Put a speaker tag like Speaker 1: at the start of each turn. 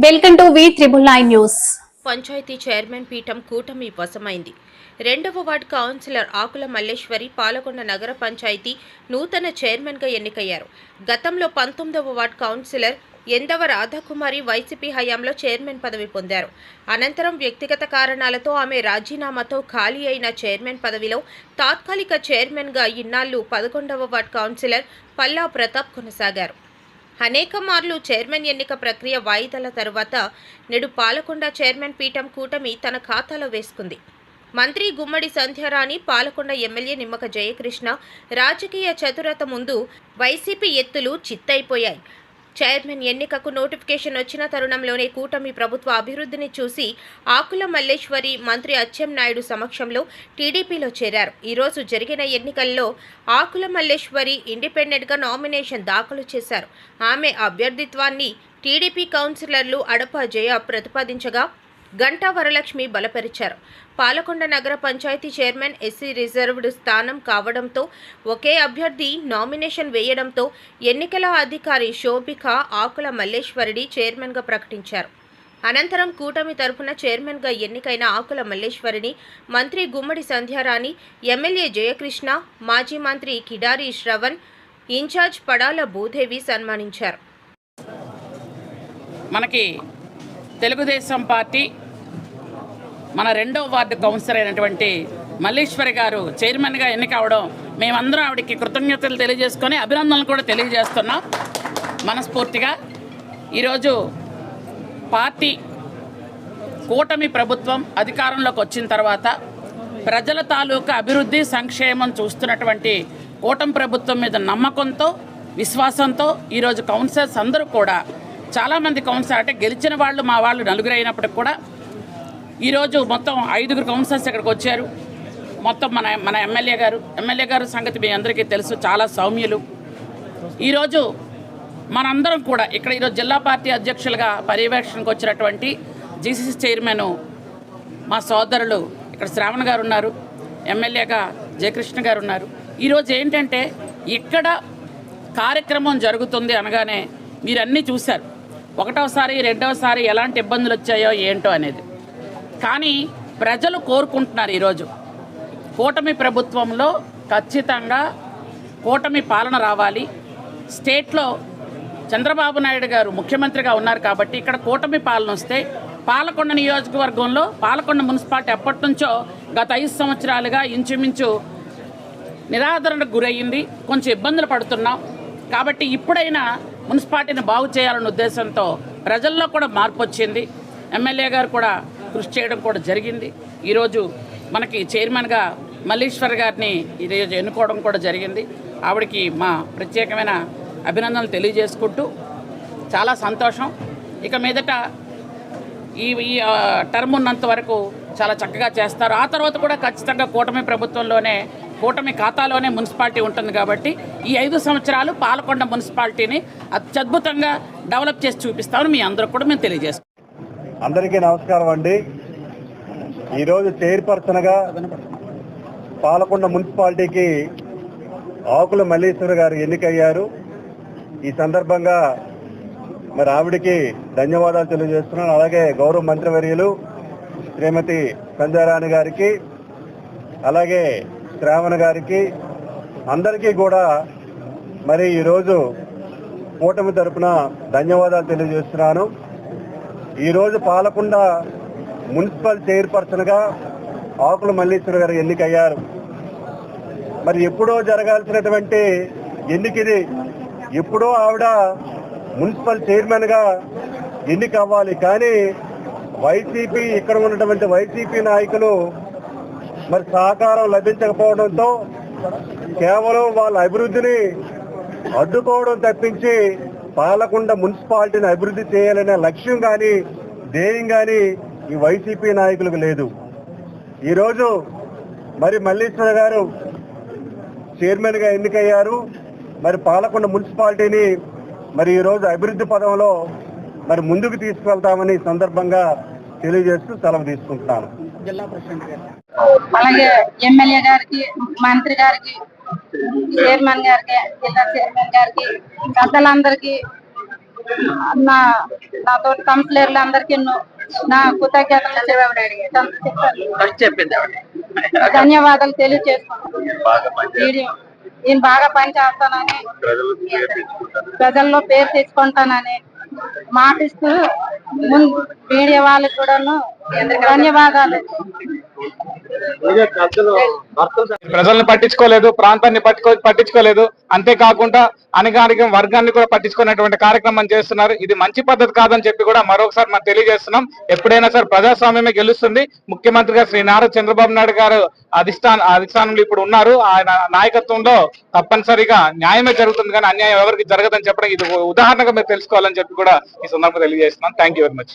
Speaker 1: Welcome to V9 news.
Speaker 2: పంచాయతీ chairman పీఠం కూటమి వశమైంది. 2వ వార్డు కౌన్సిలర్ ఆకుల మల్లేశ్వరి పాలకొండ నగర పంచాయతీ నూతన చైర్మన్గా ఎన్నికయ్యారు. గతంలో 19వ వార్డు కౌన్సిలర్ ఎందవ రాధాకుమారి వైసీపీ హయాంలో చైర్మన్ పదవి పొందారు. అనంతరం వ్యక్తిగత కారణాలతో ఆమె రాజీనామాతో ఖాళీ అయిన చైర్మన్ పదవిలో తాత్కాలిక చైర్మన్గా ఇన్నాళ్లు 11వ వార్డు కౌన్సిలర్ పల్లా ప్రతాప్ కొనసాగారు. అనేక మార్లు చైర్మన్ ఎన్నిక ప్రక్రియ వాయిదాల తరువాత నేడు పాలకొండ చైర్మన్ పీఠం కూటమి తన ఖాతాలో వేసుకుంది. మంత్రి గుమ్మడి సంధ్యారాణి, పాలకొండ ఎమ్మెల్యే నిమ్మక జయకృష్ణ రాజకీయ చతురత ముందు వైసీపీ ఎత్తులు చిత్తైపోయాయి. చైర్మన్ ఎన్నికకు నోటిఫికేషన్ వచ్చిన తరుణంలోనే కూటమి ప్రభుత్వ అభివృద్ధిని చూసి ఆకుల మల్లేశ్వరి మంత్రి అచ్చెన్నాయుడు సమక్షంలో టీడీపీలో చేరారు. ఈరోజు జరిగిన ఎన్నికల్లో ఆకుల మల్లేశ్వరి ఇండిపెండెంట్గా నామినేషన్ దాఖలు చేశారు. ఆమె అభ్యర్థిత్వాన్ని టీడీపీ కౌన్సిలర్లు అడప జయ ప్రతిపాదించగా గంటా వరలక్ష్మి బలపరిచారు. పాలకొండ నగర పంచాయతీ చైర్మన్ ఎస్సీ రిజర్వ్డ్ స్థానం కావడంతో ఒకే అభ్యర్థి నామినేషన్ వేయడంతో ఎన్నికల అధికారి శోభిక ఆకుల మల్లేశ్వరిని చైర్మన్గా ప్రకటించారు. అనంతరం కూటమి తరఫున చైర్మన్గా ఎన్నికైన ఆకుల మల్లేశ్వరిని మంత్రి గుమ్మడి సంధ్యారాణి, ఎమ్మెల్యే జయకృష్ణ, మాజీ మంత్రి కిడారి శ్రవణ్, ఇన్ఛార్జ్ పడాల భూదేవి సన్మానించారు.
Speaker 3: మనకి తెలుగుదేశం పార్టీ మన 2వ వార్డు కౌన్సిలర్ అయినటువంటి మల్లేశ్వరి గారు చైర్మన్గా ఎన్నికవడం మేమందరం ఆవిడకి కృతజ్ఞతలు తెలియజేసుకొని అభినందనలు కూడా తెలియజేస్తున్నాం మనస్ఫూర్తిగా. ఈరోజు పార్టీ కూటమి ప్రభుత్వం అధికారంలోకి వచ్చిన తర్వాత ప్రజల తాలూకా అభివృద్ధి సంక్షేమం చూస్తున్నటువంటి కూటమి ప్రభుత్వం మీద నమ్మకంతో విశ్వాసంతో ఈరోజు కౌన్సిలర్స్ అందరూ కూడా చాలామంది కౌన్సిలర్ అంటే గెలిచిన వాళ్ళు మా వాళ్ళు నలుగురు అయినప్పటికి కూడా ఈరోజు మొత్తం 5గురు కౌన్సిలర్స్ ఇక్కడికి వచ్చారు. మొత్తం మన ఎమ్మెల్యే గారు సంగతి మీ అందరికీ తెలుసు, చాలా సౌమ్యులు. ఈరోజు మనందరం కూడా ఇక్కడ ఈరోజు జిల్లా పార్టీ అధ్యక్షులుగా పర్యవేక్షణకు వచ్చినటువంటి జీసీసీ చైర్మన్ మా సోదరులు ఇక్కడ శ్రావణ్ గారు ఉన్నారు, ఎమ్మెల్యేగా జయకృష్ణ గారు ఉన్నారు. ఈరోజు ఏంటంటే ఇక్కడ కార్యక్రమం జరుగుతుంది అనగానే మీరన్నీ చూశారు. 1వసారి 2వసారి ఎలాంటి ఇబ్బందులు వచ్చాయో ఏంటో అనేది. కానీ ప్రజలు కోరుకుంటున్నారు ఈరోజు కూటమి ప్రభుత్వంలో ఖచ్చితంగా కూటమి పాలన రావాలి. స్టేట్లో చంద్రబాబు నాయుడు గారు ముఖ్యమంత్రిగా ఉన్నారు కాబట్టి ఇక్కడ కూటమి పాలన వస్తే పాలకొండ నియోజకవర్గంలో పాలకొండ మున్సిపాలిటీ ఎప్పటి నుంచో గత 5 సంవత్సరాలుగా ఇంచుమించు నిరాదరణకు గురయ్యింది, కొంచెం ఇబ్బందులు పడుతున్నాం. కాబట్టి ఇప్పుడైనా మున్సిపాలిటీని బాగు చేయాలన్న ఉద్దేశంతో ప్రజల్లో కూడా మార్పు వచ్చింది. ఎమ్మెల్యే గారు కూడా కృషి చేయడం కూడా జరిగింది. ఈరోజు మనకి చైర్మన్గా మల్లేశ్వర్ గారిని ఈరోజు ఎన్నుకోవడం కూడా జరిగింది. ఆవిడకి మా ప్రత్యేకమైన అభినందనలు తెలియజేసుకుంటూ చాలా సంతోషం. ఇక మీదట ఈ టర్మ్ ఉన్నంత వరకు చాలా చక్కగా చేస్తారు. ఆ తర్వాత కూడా ఖచ్చితంగా కూటమి ప్రభుత్వంలోనే కూటమి ఖాతాలోనే మున్సిపాలిటీ ఉంటుంది కాబట్టి ఈ 5 సంవత్సరాలు పాలకొండ మున్సిపాలిటీని అత్యద్భుతంగా డెవలప్ చేసి చూపిస్తామని మీ అందరూ కూడా మేము తెలియజేస్తాం.
Speaker 4: అందరికీ నమస్కారం అండి. ఈరోజు చైర్పర్సన్గా పాలకొండ మున్సిపాలిటీకి ఆకుల మల్లేశ్వరి గారు ఎన్నికయ్యారు. ఈ సందర్భంగా మరి ఆవిడికి ధన్యవాదాలు తెలియజేస్తున్నాను. అలాగే గౌరవ మంత్రివర్యులు శ్రీమతి సంధ్యారాణి గారికి, అలాగే శ్రావణ్ గారికి, అందరికీ కూడా మరి ఈరోజు కూటమి తరపున ధన్యవాదాలు తెలియజేస్తున్నాను. ఈరోజు పాలకొండ మున్సిపల్ చైర్పర్సన్గా ఆకుల మల్లేశ్వరి గారు ఎన్నికయ్యారు. మరి ఎప్పుడో జరగాల్సినటువంటి ఎన్నికది. ఎప్పుడో ఆవిడ మున్సిపల్ చైర్మన్గా ఎన్నిక అవ్వాలి. కానీ వైసీపీ ఇక్కడ ఉన్నటువంటి వైసీపీ నాయకులు మరి సహకారం లభించకపోవడంతో కేవలం వాళ్ళ అభివృద్ధిని అడ్డుకోవడం తప్పించి పాలకొండ మున్సిపాలిటీని అభివృద్ధి చేయాలనే లక్ష్యం కానీ ధ్యేయం కానీ ఈ వైసీపీ నాయకులకు లేదు. ఈరోజు మరి మల్లేశ్వర గారు చైర్మన్గా ఎన్నికయ్యారు. మరి పాలకొండ మున్సిపాలిటీని మరి ఈరోజు అభివృద్ధి పదంలో మరి ముందుకు తీసుకువెళ్తామని సందర్భంగా తెలియజేస్తూ సెలవు తీసుకుంటున్నాను.
Speaker 5: అలాగే ఎమ్మెల్యే గారికి, మంత్రి గారికి, చైర్మన్ గారికి, జిల్లా చైర్మన్ గారికి, పెద్దలందరికీ నాతో కౌన్సిలర్లు అందరికీ నా కృతజ్ఞతలు ధన్యవాదాలు తెలియజేస్తున్నాను. నేను బాగా పనిచేస్తానని, ప్రజల్లో పేరు తెచ్చుకుంటానని మాటిస్తూ ముందు మీడియా వాళ్ళకి కూడాను ధన్యవాదాలు.
Speaker 6: ప్రజల్ని పట్టించుకోలేదు, ప్రాంతాన్ని పట్టించుకోలేదు, అంతేకాకుండా అణగారిక వర్గాన్ని కూడా పట్టించుకునేటువంటి కార్యక్రమం చేస్తున్నారు. ఇది మంచి పద్ధతి కాదని చెప్పి కూడా మరొకసారి మనం తెలియజేస్తున్నాం. ఎప్పుడైనా సరే ప్రజాస్వామ్యమే గెలుస్తుంది. ముఖ్యమంత్రిగా శ్రీ నారా చంద్రబాబు నాయుడు గారు అధిష్టానంలో ఇప్పుడు ఉన్నారు. ఆయన నాయకత్వంలో తప్పనిసరిగా న్యాయమే జరుగుతుంది, కానీ అన్యాయం ఎవరికి జరగదని చెప్పడం ఇది ఉదాహరణగా మీరు తెలుసుకోవాలని చెప్పి కూడా ఈ సందర్భంగా తెలియజేస్తున్నాం. Thank you very much.